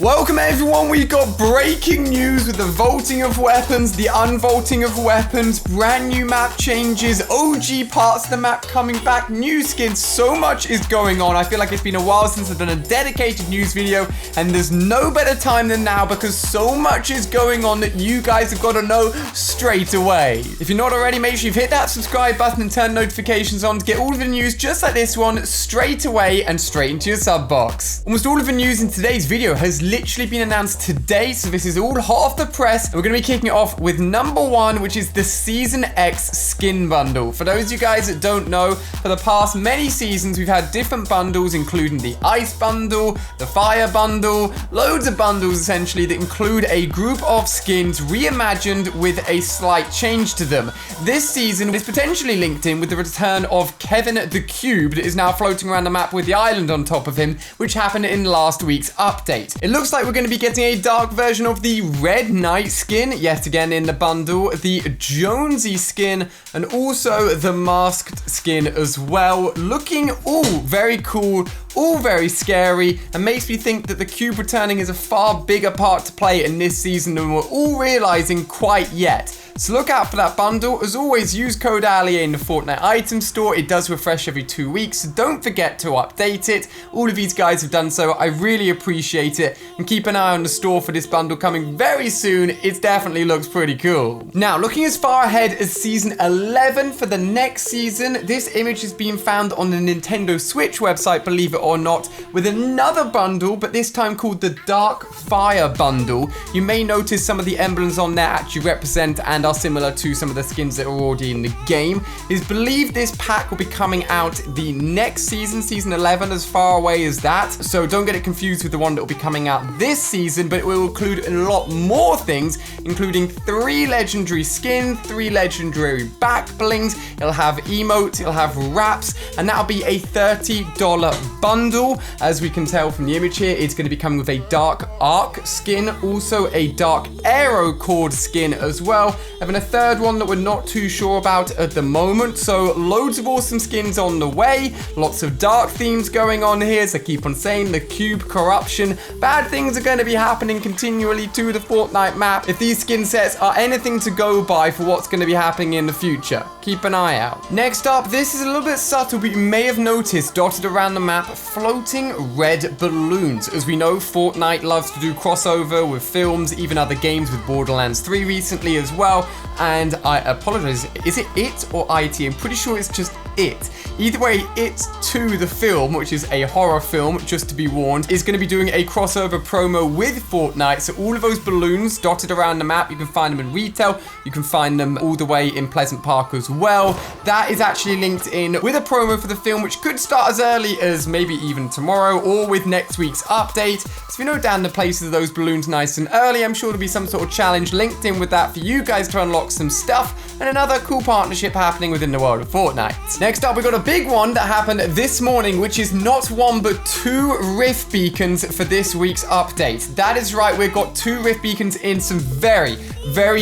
Welcome everyone, we've got breaking news with the vaulting of weapons, the unvaulting of weapons, brand new map changes, OG parts of the map coming back, new skins, so much is going on. I feel like it's been a while since I've done a dedicated news video, and there's no better time than now because so much is going on that you guys have got to know straight away. If you're not already, make sure you've hit that subscribe button and turn notifications on to get all of the news just like this one straight away and straight into your sub box. Almost all of the news in today's video has literally been announced today, so this is all hot off the press, and we're going to be kicking it off with number one, which is the Season X skin bundle. For those of you guys that don't know, for the past many seasons we've had different bundles, including the Ice bundle, the Fire bundle, loads of bundles essentially that include a group of skins reimagined with a slight change to them. This season is potentially linked in with the return of Kevin the Cube that is now floating around the map with the island on top of him, which happened in last week's update. It looks like we're going to be getting a dark version of the Red Knight skin, yet again in the bundle, the Jonesy skin, and also the Masked skin as well. Looking all very cool, all very scary, and makes me think that the Cube returning is a far bigger part to play in this season than we're all realizing quite yet. So look out for that bundle. As always, use code ALIE in the Fortnite item store. It does refresh every 2 weeks, so don't forget to update it. All of these guys have done so. I really appreciate it. And keep an eye on the store for this bundle coming very soon. It definitely looks pretty cool. Now, looking as far ahead as Season 11 for the next season, this image has been found on the Nintendo Switch website, believe it or not, with another bundle, but this time called the Dark Fire bundle. You may notice some of the emblems on there actually represent and are similar to some of the skins that are already in the game. It is believed this pack will be coming out the next season, Season 11, as far away as that. So don't get it confused with the one that will be coming out this season, but it will include a lot more things, including 3 legendary skins, 3 legendary back blings. It'll have emotes, it'll have wraps, and that'll be a $30 bundle. As we can tell from the image here, it's going to be coming with a dark arc skin, also a dark arrow cord skin as well, having a third one that we're not too sure about at the moment. So loads of awesome skins on the way, lots of dark themes going on here. So keep on saying the Cube corruption, bad things are going to be happening continually to the Fortnite map if these skin sets are anything to go by for what's going to be happening in the future. Keep an eye out. Next up, this is a little bit subtle, but you may have noticed dotted around the map floating red balloons. As we know, Fortnite loves to do crossover with films, even other games with Borderlands 3 recently as well. And I apologize, is it It or IT? I'm pretty sure it's just It. Either way, It 2, the film, which is a horror film, just to be warned, is going to be doing a crossover promo with Fortnite. So all of those balloons dotted around the map, you can find them in retail, you can find them all the way in Pleasant Park as well. That is actually linked in with a promo for the film, which could start as early as maybe even tomorrow or with next week's update. So if you know down the places of those balloons nice and early, I'm sure there'll be some sort of challenge linked in with that for you guys to unlock some stuff, and another cool partnership happening within the world of Fortnite. Next up, we got a big one that happened this morning, which is not 1 but 2 Riff Beacons for this week's update. That is right, we've got 2 Riff Beacons in some very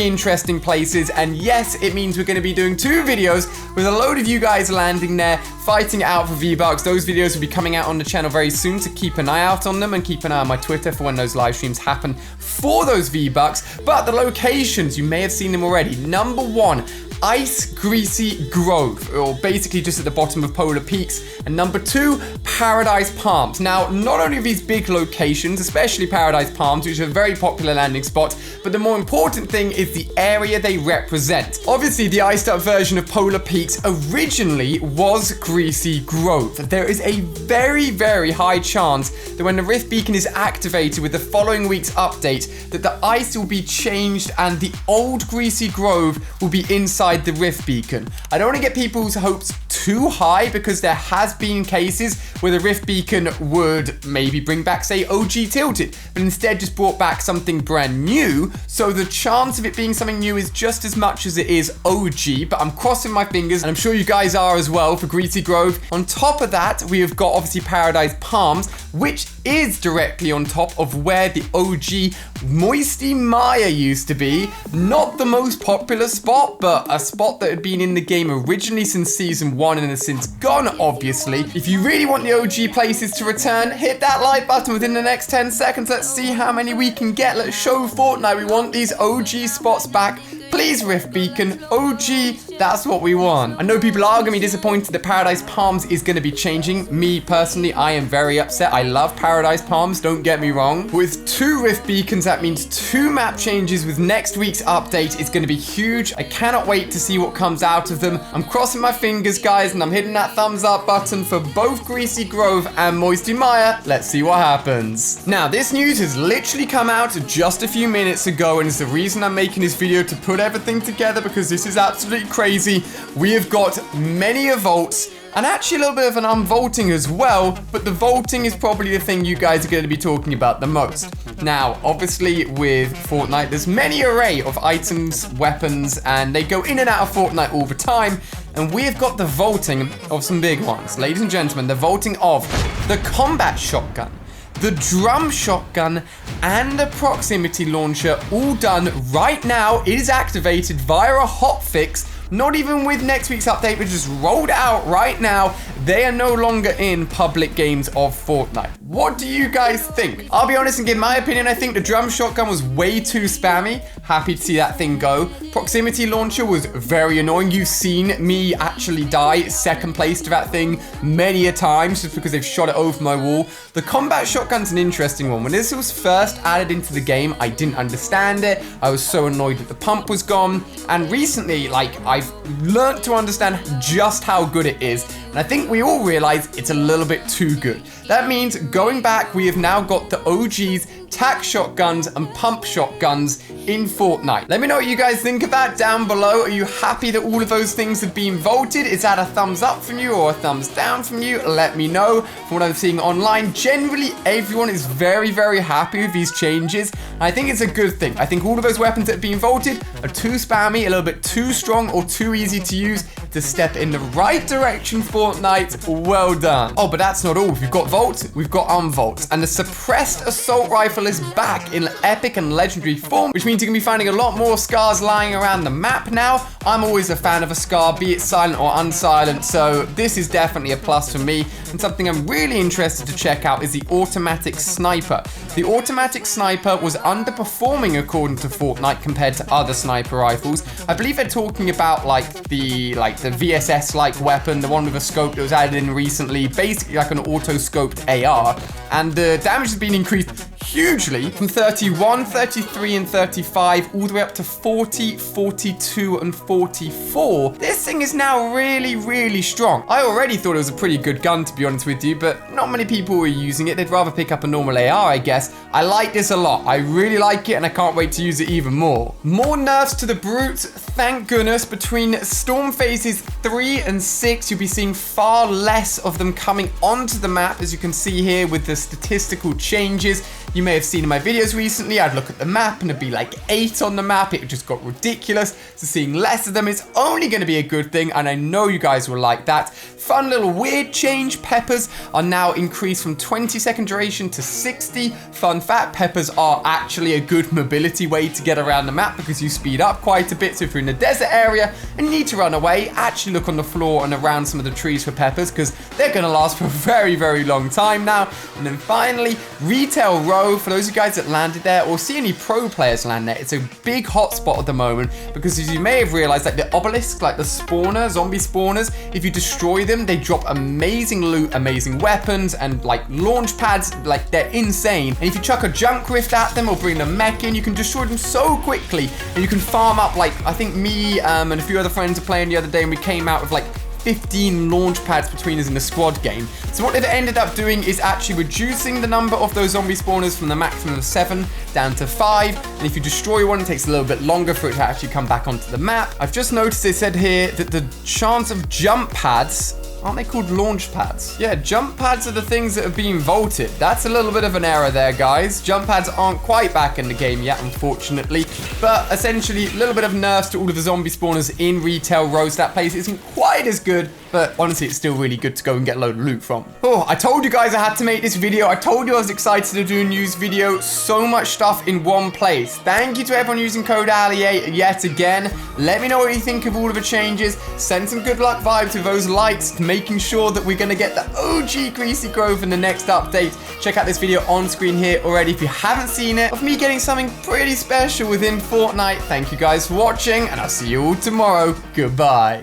interesting places, and yes, it means we're going to be doing 2 videos with a load of you guys landing there, fighting it out for V-Bucks. Those videos will be coming out on the channel very soon, so keep an eye out on them and keep an eye on my Twitter for when those live streams happen for those V-Bucks. But the locations, you may have seen them already. Number 1, Ice Greasy Grove, or basically just at the bottom of Polar Peaks, and number 2, Paradise Palms. Now, not only are these big locations, especially Paradise Palms, which is a very popular landing spot, but the more important thing is the area they represent. Obviously, the iced up version of Polar Peaks originally was Greasy Grove. There is a very high chance that when the Riff Beacon is activated with the following week's update, that the ice will be changed and the old Greasy Grove will be inside the Riff Beacon. I don't want to get people's hopes too high because there has been cases where the Riff Beacon would maybe bring back, say, OG Tilted, but instead just brought back something brand new. So the chance of it being something new is just as much as it is OG, but I'm crossing my fingers, and I'm sure you guys are as well, for Greasy Grove. On top of that, we have got obviously Paradise Palms. which is directly on top of where the OG Moisty Mire used to be. Not the most popular spot, but a spot that had been in the game originally since Season 1 and has since gone, obviously. If you really want the OG places to return, hit that like button within the next 10 seconds. Let's see how many we can get. Let's show Fortnite we want these OG spots back. Please, Riff Beacon, OG, that's what we want. I know people are going to be disappointed that Paradise Palms is going to be changing. Me, personally, I am very upset. I love Paradise Palms, don't get me wrong. With 2 Riff Beacons, that means 2 map changes with next week's update. It's going to be huge. I cannot wait to see what comes out of them. I'm crossing my fingers, guys, and I'm hitting that thumbs up button for both Greasy Grove and Moisty Mire. Let's see what happens. Now, this news has literally come out just a few minutes ago, and it's the reason I'm making this video, to put everything together, because this is absolutely crazy. We have got many votes and actually a little bit of an unvoting as well, but the voting is probably the thing you guys are going to be talking about the most. Now, obviously with Fortnite, there's many array of items, weapons, and they go in and out of Fortnite all the time, and we have got the voting of some big ones. Ladies and gentlemen, the voting of the combat shotgun, the drum shotgun, and the proximity launcher, all done right now. It is activated via a hotfix, not even with next week's update, but just rolled out right now. They are no longer in public games of Fortnite. What do you guys think? I'll be honest and give my opinion. I think the drum shotgun was way too spammy. Happy to see that thing go. Proximity launcher was very annoying. You've seen me actually die second place to that thing many a times just because they've shot it over my wall. The combat shotgun's an interesting one. When this was first added into the game, I didn't understand it. I was so annoyed that the pump was gone. And recently, like, I've learned to understand just how good it is. And I think we all realize it's a little bit too good. That means going back, we have now got the OG's tac shotguns and pump shotguns in Fortnite. Let me know what you guys think of that down below. Are you happy that all of those things have been voted? Is that a thumbs up from you or a thumbs down from you? Let me know. From what I'm seeing online, generally everyone is very, very happy with these changes. And I think it's a good thing. I think all of those weapons that have been voted are too spammy, a little bit too strong or too easy to use to step in the right direction, Fortnite. Well done. Oh, but that's not all. We've got votes, we've got unvotes, and the suppressed assault rifle is back in epic and legendary form, which means you're gonna be finding a lot more scars lying around the map now. I'm always a fan of a scar, be it silent or unsilent, so this is definitely a plus for me. And something I'm really interested to check out is the automatic sniper. The automatic sniper was underperforming according to Fortnite compared to other sniper rifles. I believe they're talking about like the VSS-like weapon, the one with a scope that was added in recently, basically like an auto-scoped AR, and the damage has been increased hugely from 31, 33, and 35 all the way up to 40, 42, and 44. This thing is now really, really strong. I already thought it was a pretty good gun, to be honest with you, but not many people were using it. They'd rather pick up a normal AR, I guess. I like this a lot. I really like it, and I can't wait to use it even more. More nerfs to the brutes, thank goodness. Between storm phases 3 and 6, you'll be seeing far less of them coming onto the map, as you can see here with the statistical changes. You may have seen in my videos recently, I'd look at the map and it'd be like 8 on the map. It just got ridiculous. So seeing less of them is only going to be a good thing, and I know you guys will like that. Fun little weird change, peppers are now increased from 20-second duration to 60. Fun fact, peppers are actually a good mobility way to get around the map because you speed up quite a bit. So if you're in a desert area and you need to run away, actually look on the floor and around some of the trees for peppers because they're going to last for a very, very long time now. And then finally, Retail Row. For those of you guys that landed there or see any pro players land there, it's a big hotspot at the moment because, as you may have realized, like the obelisks, like the spawner, zombie spawners, if you destroy them, they drop amazing loot, amazing weapons, and like launch pads, like they're insane. And if you chuck a junk rift at them or bring the mech in, you can destroy them so quickly, and you can farm up, like, I think me and a few other friends were playing the other day, and we came out with like 15 launch pads between us in the squad game. So what they've ended up doing is actually reducing the number of those zombie spawners from the maximum of 7 down to 5. And if you destroy one, it takes a little bit longer for it to actually come back onto the map. I've just noticed they said here that the chance of jump pads Aren't they called launch pads? Yeah, jump pads are the things that have been vaulted. That's a little bit of an error there, guys. Jump pads aren't quite back in the game yet, unfortunately. But essentially, a little bit of nerfs to all of the zombie spawners in Retail Rows. That place isn't quite as good, but honestly, it's still really good to go and get a load of loot from. Oh, I told you guys I had to make this video. I told you I was excited to do a news video. So much stuff in one place. Thank you to everyone using code ALI8 yet again. Let me know what you think of all of the changes. Send some good luck vibes with those likes, making sure that we're going to get the OG Greasy Grove in the next update. Check out this video on screen here already if you haven't seen it, of me getting something pretty special within Fortnite. Thank you guys for watching, and I'll see you all tomorrow. Goodbye.